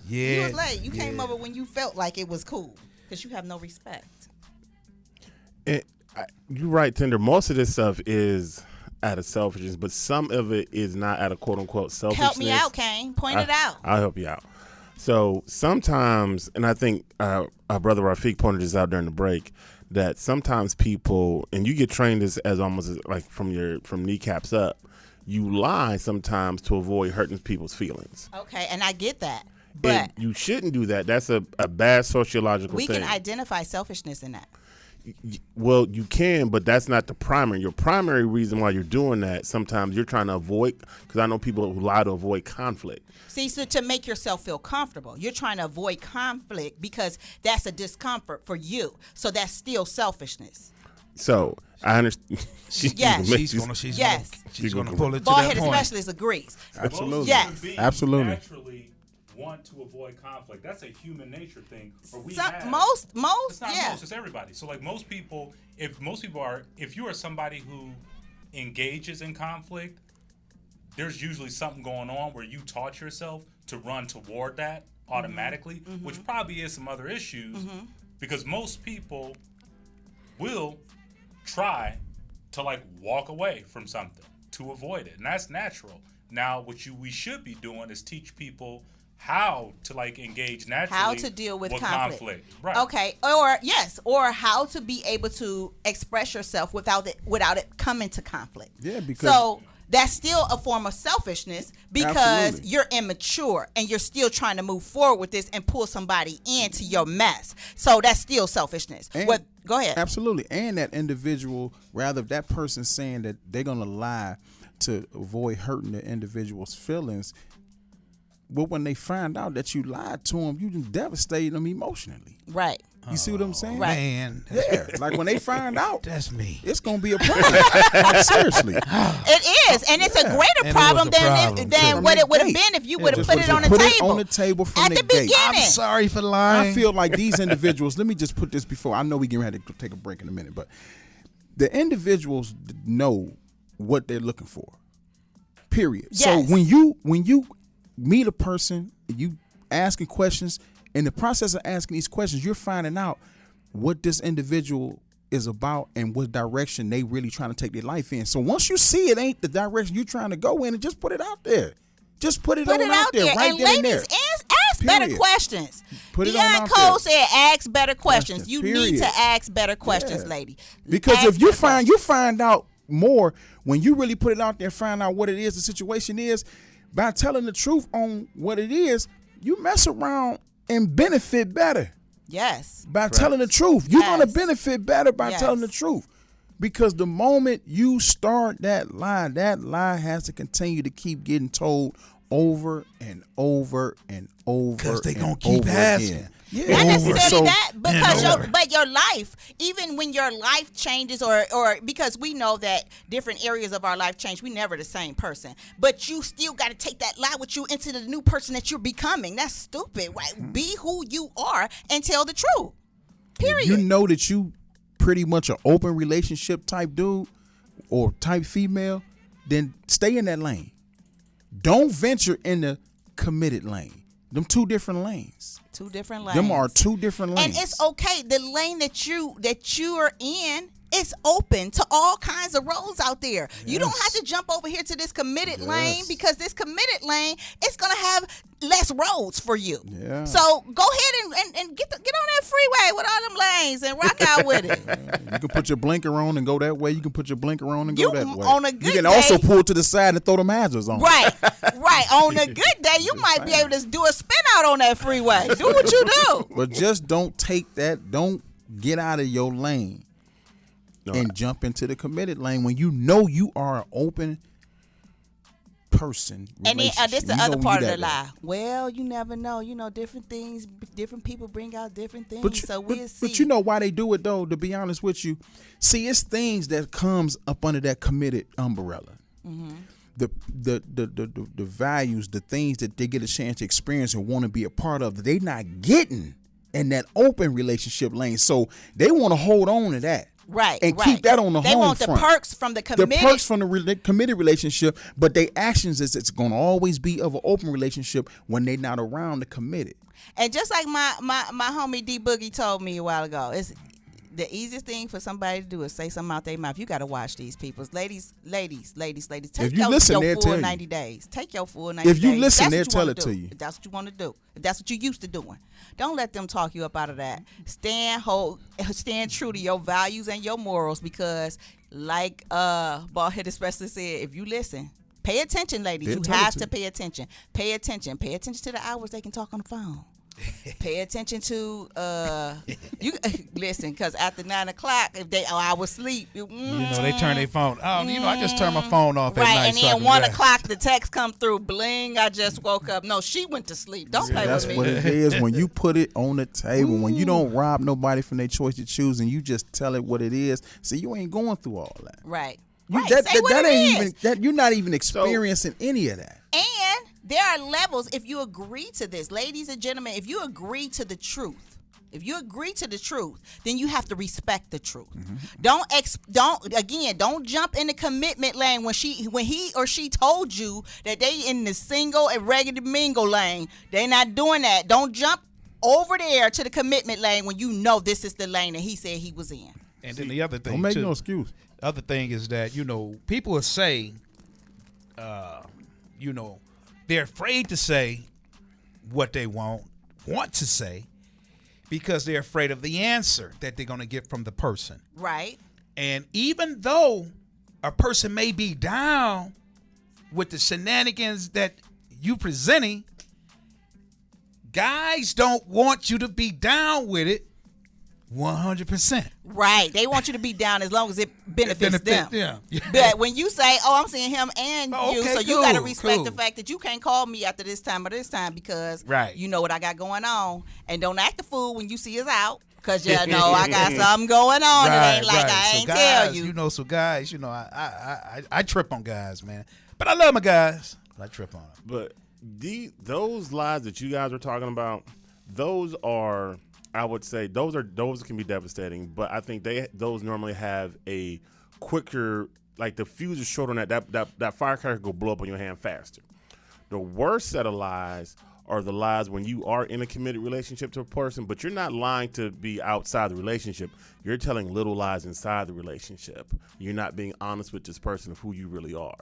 Yeah. You was late. You came over when you felt like it was cool, because you have no respect. You're right, Tender. Most of this stuff is out of selfishness, but some of it is not out of quote unquote selfishness. Help me out, Kane. Point it out. I'll help you out. So sometimes, and I think our brother Rafiq pointed this out during the break, that sometimes people, and you get trained as almost like from kneecaps up, you lie sometimes to avoid hurting people's feelings. Okay, and I get that. But and you shouldn't do that. That's a bad sociological thing. We can identify selfishness in that. Well, you can, but that's not the primary. Your primary reason why you're doing that, sometimes you're trying to avoid, because I know people who lie to avoid conflict. See, so to make yourself feel comfortable, you're trying to avoid conflict because that's a discomfort for you. So that's still selfishness. So I understand. She's gonna pull it to Bald that headed point. specialist agrees. Absolutely. Yes. Absolutely. Naturally want to avoid conflict. That's a human nature thing. Or we Some, have. most, It's not yeah. most. It's everybody. So like if you are somebody who engages in conflict, there's usually something going on where you taught yourself to run toward that automatically, which probably is some other issues, because most people will try to like walk away from something to avoid it, and that's natural. Now, what we should be doing is teach people how to like engage naturally, How to deal with conflict. Right. Okay, or how to be able to express yourself without it coming to conflict. Yeah, because so that's still a form of selfishness because Absolutely. you're immature and you're still trying to move forward with this and pull somebody into your mess. So that's still selfishness. And- Go ahead. Absolutely. And that individual, rather that person saying that they're going to lie to avoid hurting the individual's feelings, but when they find out that you lied to them, you just devastate them emotionally. Right. You see what I'm saying? Right. Man, Yeah. Like when they find out, that's me. it's going to be a problem. Seriously. It is, and it's a Yeah. great And it problem was a problem, than too. From what the it would have gate. been if you would have Just put was it on the put table. it on the table from at the the gate. beginning. I'm sorry for lying. I feel like these individuals, let me just put this before, I know we getting ready to take a break in a minute, but the individuals know what they're looking for. Period. Yes. So when you meet a person, you asking questions, in the process of asking these questions, you're finding out what this individual is about and what direction they really trying to take their life in. So once you see it ain't the direction you're trying to go in, and just put it out there. Just put it Put on it out there, right and then and ladies, there. ask better Period. questions. Put it on Deion out Cole there. said, "Ask better questions." Questions, You period. need to ask better questions, Yeah. lady. Because Ask if you better find out more when you really put it out there, find out what it is, the situation is, by telling the truth on what it is, you mess around and benefit better Yes. by telling the truth. You're gonna Yes. benefit better by Yes. telling the truth. Because the moment you start that lie has to continue to keep getting told over and over and over. Because they and gonna keep over asking. again. Yeah. Not necessarily So- that, because over. your life, even when your life changes, or because we know that different areas of our life change, we never the same person. But you still got to take that lie with you into the new person that you're becoming. That's stupid. Right? Be who you are and tell the truth. Period. You know that you pretty much an open relationship type dude or type female, then stay in that lane. Don't venture in the committed lane. Them two different lanes. Two different lanes. Them are two different lanes. And it's okay. The lane that you are in, it's open to all kinds of roads out there. You don't have to jump over here to this committed lane, because this committed lane is gonna have less roads for you. Yeah. So go ahead and get on that freeway with all them lanes and rock out with it. You can put your blinker on and go that way. You can put your blinker on and You go that way. on a you good can day- also pull to the side and throw them hazards on. Right. On a good day, you might be able to do a spin out on that freeway. Do what you do. But just don't take that. Don't get out of your lane and jump into the committed lane when you know you are an open person. And then this the You other know part you of the that lie. Well, you never know. You know, different things, different people bring out different things. But So we'll see. But you know why they do it though? To be honest with you, see, it's things that comes up under that committed umbrella. Mm-hmm. The values, the things that they get a chance to experience and want to be a part of, that they not getting in that open relationship lane. So they want to hold on to that. Right, and right. keep that on the They home want front. the perks from the committed. The perks from the committed relationship, but their actions is it's going to always be of an open relationship when they not around the committed. And just like my homie D Boogie told me a while ago, it's the easiest thing for somebody to do is say something out their mouth. You got to watch these people. Ladies. Take If you your listen, they'll full tell you. 90 days. Take your full 90 days. If you listen, That's they'll what tell wanna it do. to you. If that's what you want to do. If that's what you used to doing. Don't let them talk you up out of that. Stand true to your values and your morals, because like Baldhead especially said, if you listen, pay attention, ladies. They'll You tell it have to to you. pay attention. Pay attention to the hours they can talk on the phone. Pay attention to you listen, because after 9 o'clock, if I was asleep, You know, they turn their phone. Oh, you know, I just turn my phone off at right, night. and so I then can 1 relax. o'clock the text come through. Bling! I just woke up. No, she went to sleep. Don't play That's with what me. it is when you put it on the table. When you don't rob nobody from their choice to choose, and you just tell it what it is. See, you ain't going through all that. Right. You, Right. that Say what that it ain't is. even that. You're not even experiencing any of that. And there are levels if you agree to this. Ladies and gentlemen, if you agree to the truth, then you have to respect the truth. Mm-hmm. Don't jump in the commitment lane when he or she told you that they in the single and regular mingle lane. They're not doing that. Don't jump over there to the commitment lane when you know this is the lane that he said he was in. And then the other thing, Don't make too, no excuse. The other thing is that, you know, people will say, you know, they're afraid to say what they want to say because they're afraid of the answer that they're going to get from the person. Right. And even though a person may be down with the shenanigans that you presenting, guys don't want you to be down with it 100%. Right. They want you to be down as long as it benefits them. Yeah. But when you say, oh, I'm seeing him and you, Okay, so you got to cool, respect the cool. fact that you can't call me after this time or this time because Right. you know what I got going on. And don't act the fool when you see us out because you know I got something going on. It ain't like I So ain't guys, tell you. You know, so guys, you know, I trip on guys, man. But I love my guys. I trip on them. But those lies that you guys are talking about, those are, I would say, those can be devastating. But I think those normally have a quicker, like the fuse is short on that firecracker go blow up on your hand faster. The worst set of lies are the lies when you are in a committed relationship to a person, but you're not lying to be outside the relationship. You're telling little lies inside the relationship. You're not being honest with this person of who you really are.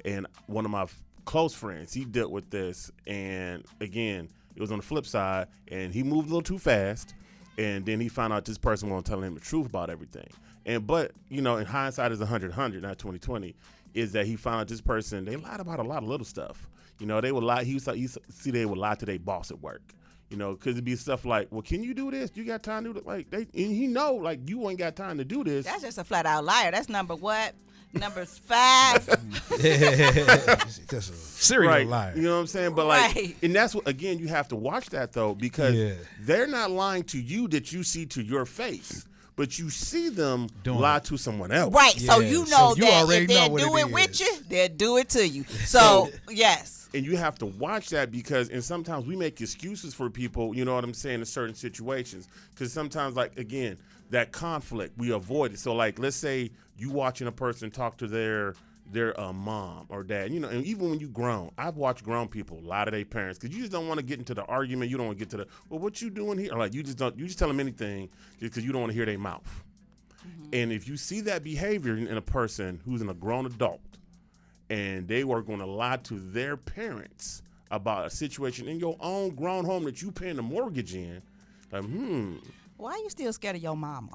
And one of my close friends, he dealt with this, and again, it was on the flip side, and he moved a little too fast, and then he found out this person wasn't telling him the truth about everything. But you know, in hindsight is 100, not 20/20, is that he found out this person, they lied about a lot of little stuff. You know, they would lie. They would lie to their boss at work. You know, because it'd be stuff like, well, can you do this? You got time to do it? Like, and he know, like, you ain't got time to do this. That's just a flat out liar. That's number what? Number 5. Just a serial right. liar. You know what I'm saying? But Right. and that's what, again, you have to watch that though, because they're not lying to you that you see to your face, but you see them lie to someone else. Right. So Yeah. you So know you that already if they'll know what do it it with is. you, they'll do it to you. So yes. And you have to watch that because, and sometimes we make excuses for people, you know what I'm saying, in certain situations. Because sometimes, like, again, that conflict, we avoid it. So, like, let's say you watching a person talk to their mom or dad, you know, and even when you grown, I've watched grown people lie to their parents because you just don't want to get into the argument. You don't want to get to the, well, what you doing here? Or like, you just tell them anything just because you don't want to hear their mouth. Mm-hmm. And if you see that behavior in a person who's a grown adult, and they were going to lie to their parents about a situation in your own grown home that you paying the mortgage in, like, Why are you still scared of your mama?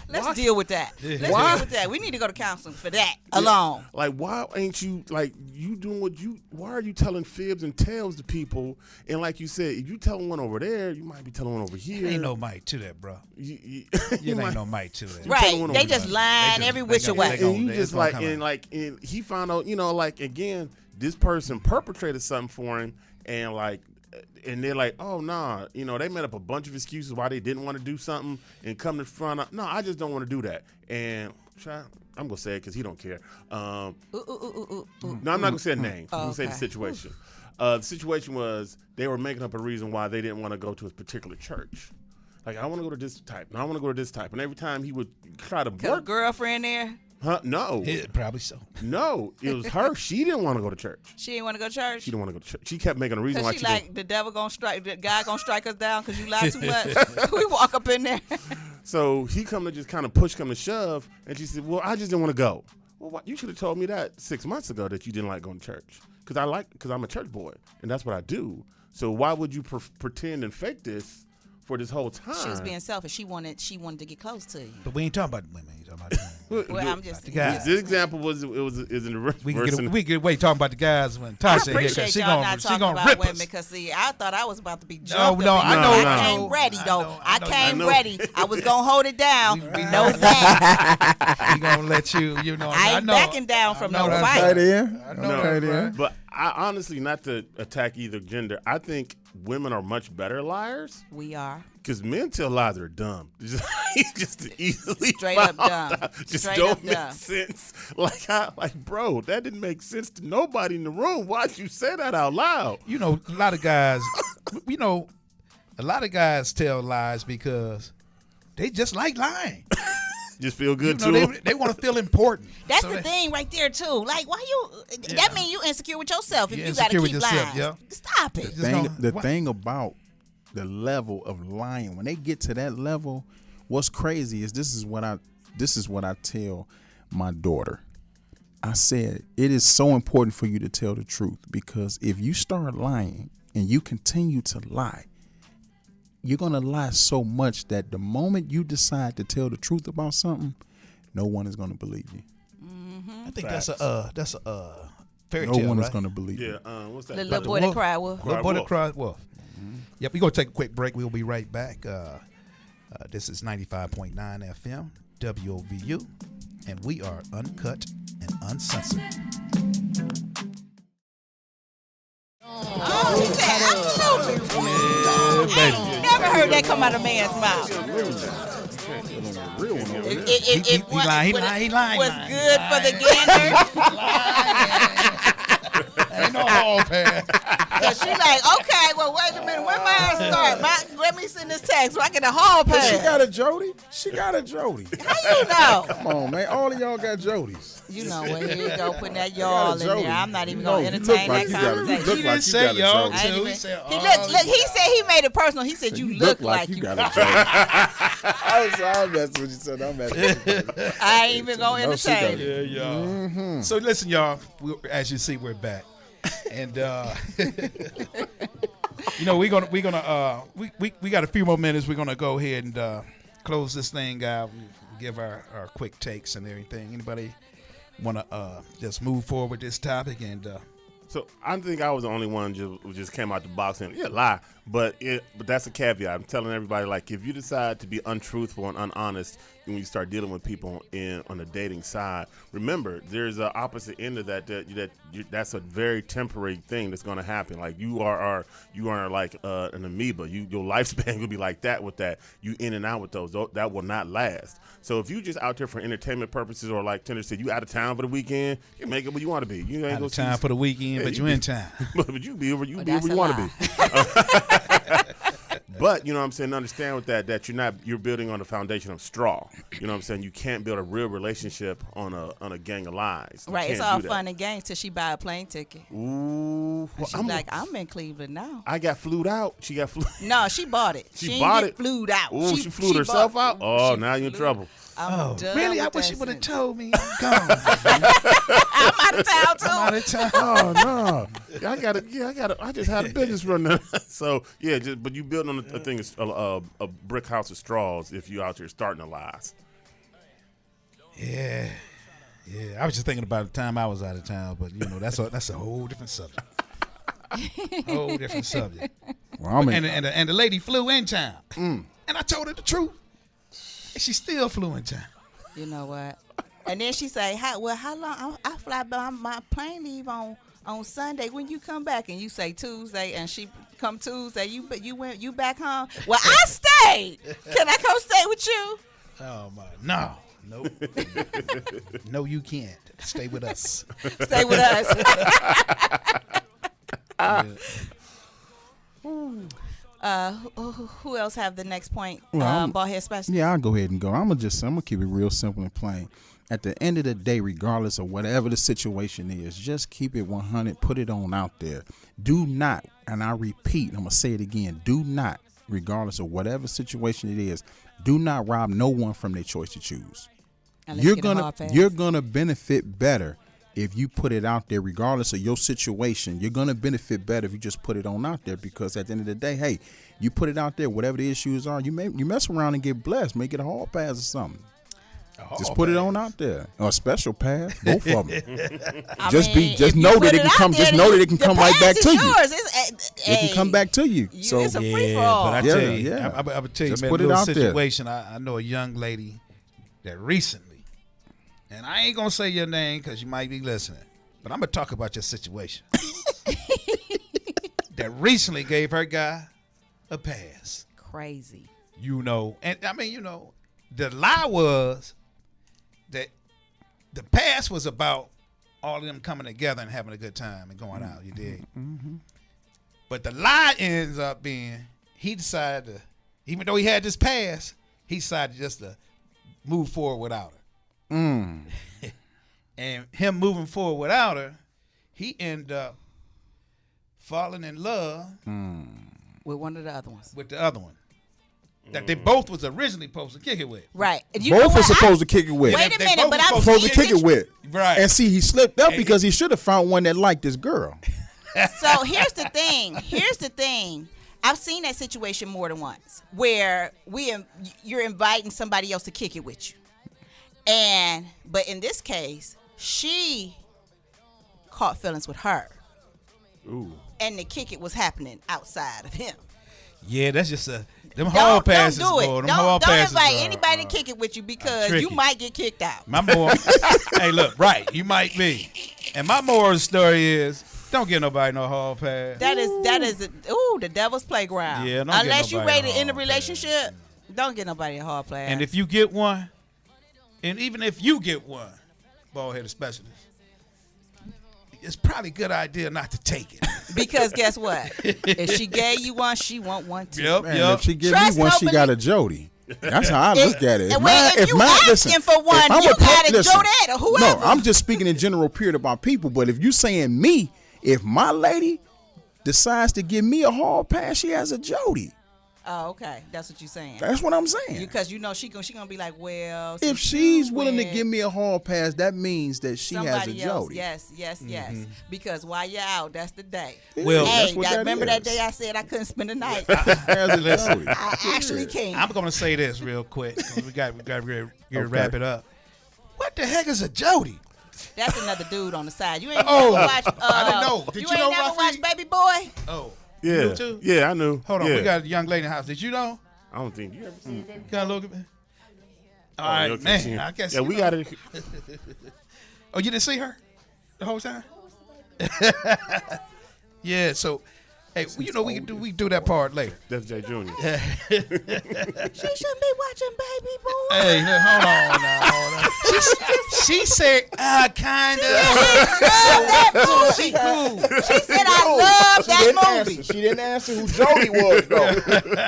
Let's deal with that. Let's Why? deal with that. We need to go to counseling for that alone. Like, why ain't you like you doing what you? Why are you telling fibs and tales to people? And like you said, if you telling one over there, you might be telling one over here. Ain't no might to that, bro. You Ain't no might to that. Right. one They over just there. lying every which way. And you It's just gonna like come out. and he found out, like again, this person perpetrated something for him, and they're like, oh nah, they made up a bunch of excuses why they didn't want to do something, and come to front up, no, I just don't want to do that, and I'm gonna say it because he don't care. No, I'm not gonna say a name. I'm gonna say the situation. The situation was they were making up a reason why they didn't want to go to a particular church. Like, I want to go to this type, and I want to go to this type, and every time he would try to Got a work. girlfriend there. Huh? No. Yeah, probably so. No, it was her. She didn't want to go to church. She didn't want to go to church. She didn't want to go to church. She kept making a reason why Cause she she didn't. like the devil gonna strike, the God gonna strike us down because you lie too much. We walk up in there. So he come to just kind of push, come to shove, and she said, "Well, I just didn't want to go." Well, what? You should have told me that 6 months ago that you didn't like going to church. Because I'm a church boy, and that's what I do. So why would you pretend and fake this for this whole time? She was being selfish. She wanted to get close to you. But we ain't talking about women. You talking about men. Well, I'm just. The guys. This example is in the reverse. We can get away talking about the guys when I Tasha here. appreciate 'Cause she y'all not she talking gonna about rip women us. because see, I thought I was about to be jumped. No, up in I here. know, I I came know, ready though. I I came know. ready. I was gonna hold it down. We know that. We gonna let you. I ain't know. backing down from I know no that's fight. Okay then. I know Okay that, then. But I honestly, not to attack either gender, I think women are much better liars. We are. Because men tell lies that are dumb. Just to easily Straight up found dumb. out. Just Straight don't up make dumb. sense. Like, bro, that didn't make sense to nobody in the room. Why'd you say that out loud? A lot of guys. A lot of guys tell lies because they just like lying. Just feel good You know, too. they want to feel important. That's So the they- thing right there too. Like, why you? That means you insecure with yourself if You're you got to insecure with keep yourself, lying. yeah. Stop it. Just Thing about the level of lying, when they get to that level, what's crazy is this is what I tell my daughter. I said it is so important for you to tell the truth, because if you start lying and you continue to lie, you're gonna lie so much that the moment you decide to tell the truth about something, no one is gonna believe you. I think that's a fairy No tale, one is right? gonna believe you. Yeah, what's that? The little Brother boy that Wolf? cried wolf. Little boy that wolf. cried wolf. Yep, we're going to take a quick break. We'll be right back. This is 95.9 FM, WOVU, and we are uncut and uncensored. Oh, he said, absolutely. Never heard that come out of a man's mouth. If He lying. was good for the gander. Ain't no hall pass. So she like, okay, well, wait a minute. When mine start? Let me send this text so I get a hall But she pass. got a Jody. She got a Jody. How you know? Come on, man. All of y'all got Jodys. You know what? Here you go, putting that y'all in Jody. there. I'm not even You gonna know, you entertain look like that you got it. You conversation. look He like didn't you say got a y'all, Jody. I ain't too. even- He said, He look. He said he made it personal. He said you look like you. got a Jody. I'm messing with you, son. I'm messing with you. I ain't even gonna No, she entertain got it. Yeah, y'all. So listen, y'all. As you see, we're back, and we got a few more minutes. We're gonna go ahead and close this thing out. Give our quick takes and everything. Anybody want to just move forward with this topic? And So I think I was the only one who just came out the box and lie. But that's a caveat. I'm telling everybody, like, if you decide to be untruthful and unhonest when you start dealing with people on the dating side, remember there's an opposite end of that's a very temporary thing that's going to happen. Like you are like an amoeba. Your lifespan will be like that with that. You in and out with those. That will not last. So if you just out there for entertainment purposes, or like Tinder said, you out of town for the weekend, you make it where you want to be. You ain't out go of time for the weekend, but you in time. but you be where you that's where a you want to lie. be. But you know what I'm saying, understand with that you're building on a foundation of straw. You know what I'm saying? You can't build a real relationship on a gang of lies. You Right, it's can't all do that. fun and games till she buy a plane ticket. Ooh, well, She's like, I'm in Cleveland now. I got flued out. She got flued. No, she bought it. She ain't bought get it. flued out. Ooh, she flew herself out. Oh, now you're in trouble. I'm done Really? I with wish that you would have sentence. told me. I'm gone. I'm out of town too. I'm out of town. Oh no, I just had a business run there. So but you building on a thing, a brick house of straws if you out there starting the lies. Yeah. I was just thinking about the time I was out of town, but that's a whole different subject. Whole different subject. Well, and the lady flew in town, and I told her the truth, and she still flew in town. You know what? And then she say, how long? I fly by my plane leave on Sunday. When you come back? And you say Tuesday, and she come Tuesday. You back home? Well, I stayed. Can I come stay with you? Oh my, no. Nope. No, you can't. Stay with us. Stay with us. Who else have the next point? Ballhead special. Yeah, I'll go ahead and go. I'm gonna keep it real simple and plain. At the end of the day, regardless of whatever the situation is, just keep it 100. Put it on out there. Do not, and I repeat, I'm gonna say it again. Do not, regardless of whatever situation it is, do not rob no one from their choice to choose. You're gonna benefit better if you put it out there, regardless of your situation. You're gonna benefit better if you just put it on out there, because at the end of the day, hey, you put it out there, whatever the issues are, you mess around and get blessed, make it a hall pass or something. Just put it on out there, or a special pass, both of them. Just know that it can come. Just know that it can come right back to you. It can come back to you. So it's a free for all. But I tell you, I would tell you, just man, put a it little out situation. I know a young lady that recently, and I ain't gonna say your name because you might be listening, but I'm gonna talk about your situation. That recently gave her guy a pass. Crazy. And I mean, the lie was that the pass was about all of them coming together and having a good time and going out. You dig? Mm-hmm. But the lie ends up being he decided to, even though he had this pass, he decided just to move forward without her. And him moving forward without her, he ended up falling in love with one of the other ones. With the other one. That they both was originally supposed to kick it with. Right. Both were supposed to kick it with. Wait a minute, but I'm supposed to kick it with. Right. And see, he slipped up because he should have found one that liked this girl. So here's the thing. I've seen that situation more than once where you're inviting somebody else to kick it with you. But in this case, she caught feelings with her. Ooh. And the kick it was happening outside of him. Yeah, that's just them hall passes. Don't do it. Don't invite anybody to kick it with you because you might get kicked out. My moral, hey, look, right, you might be. And my moral of the story is, don't get nobody no hall pass. That is the devil's playground. Yeah, unless you ready to end a relationship, don't get nobody a hall pass. And if you get one, and even if you get one, bald-headed specialist, it's probably a good idea not to take it. Because guess what? If she gave you one, she want one too. Yep. If she give me one, she got a Jody. That's how I look at it. If you asking for one, you got a Jodette or whoever. No, I'm just speaking in general period about people. But if you saying me, if my lady decides to give me a hall pass, she has a Jody. Oh, okay. That's what you're saying. That's what I'm saying. Because she gonna be like, well, if she's willing to give me a hall pass, that means that she has a Jody. Yes. Because while you're out, that's the day. Well, hey, remember that day I said I couldn't spend the night? I actually can't. I'm gonna say this real quick. We got to wrap it up. What the heck is a Jody? That's another dude on the side. You ain't never watched. I didn't know. Did you know, never watched Baby Boy? Oh. Yeah. You knew too? Yeah, I knew. Hold on, yeah. we got a young lady in the house. Did you know? I don't think you ever seen that. Can I look at me? All right, man. I guess. Yeah, we got it. Oh, you didn't see her the whole time? Yeah. So, hey, we can do that part later. Def J Jr. She shouldn't be watching Baby Boy. Hey, hold on now. She said, kind of. She cool. She said, I love that movie. She didn't answer who Jody was, though.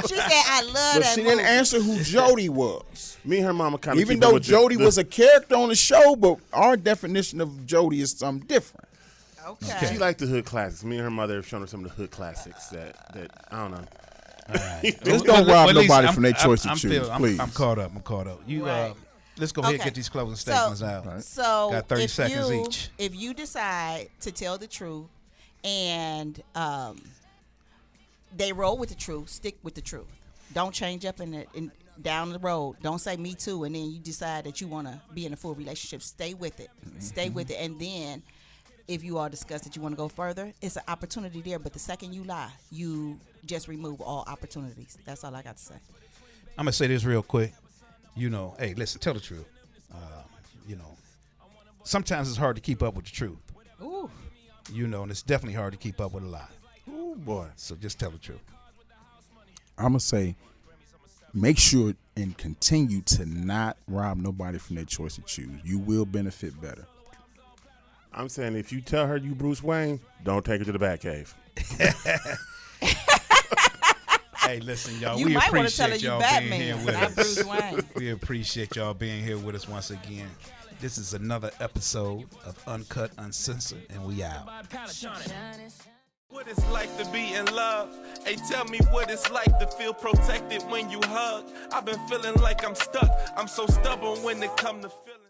She said, I love that movie. She didn't answer who Jody was. Me and her mama kind of. Even though Jody was a character on the show, but our definition of Jody is something different. Okay. She liked the hood classics. Me and her mother have shown her some of the hood classics that I don't know. Right. Just don't rob nobody from their choice to choose, please. I'm caught up. You right. Let's go ahead and get these closing statements out. Right. So got 30 seconds each. If you decide to tell the truth and they roll with the truth, stick with the truth. Don't change up down the road. Don't say me too, and then you decide that you want to be in a full relationship. Stay with it. Stay with it, and then if you all discuss that you want to go further, it's an opportunity there. But the second you lie, you just remove all opportunities. That's all I got to say. I'm gonna say this real quick. Hey, listen, tell the truth. Sometimes it's hard to keep up with the truth. Ooh. And it's definitely hard to keep up with a lie. Oh boy. So just tell the truth. I'm going to say, make sure and continue to not rob nobody from their choice to choose. You will benefit better. I'm saying if you tell her you Bruce Wayne, don't take her to the Batcave. Hey, listen, y'all. You We might want to tell her appreciate you y'all Batman, being here with not us. Bruce Wayne. We appreciate y'all being here with us once again. This is another episode of Uncut Uncensored, and we out. What it's like to be in love. Hey, tell me what it's like to feel protected when you hug. I've been feeling like I'm stuck. I'm so stubborn when it come to feeling.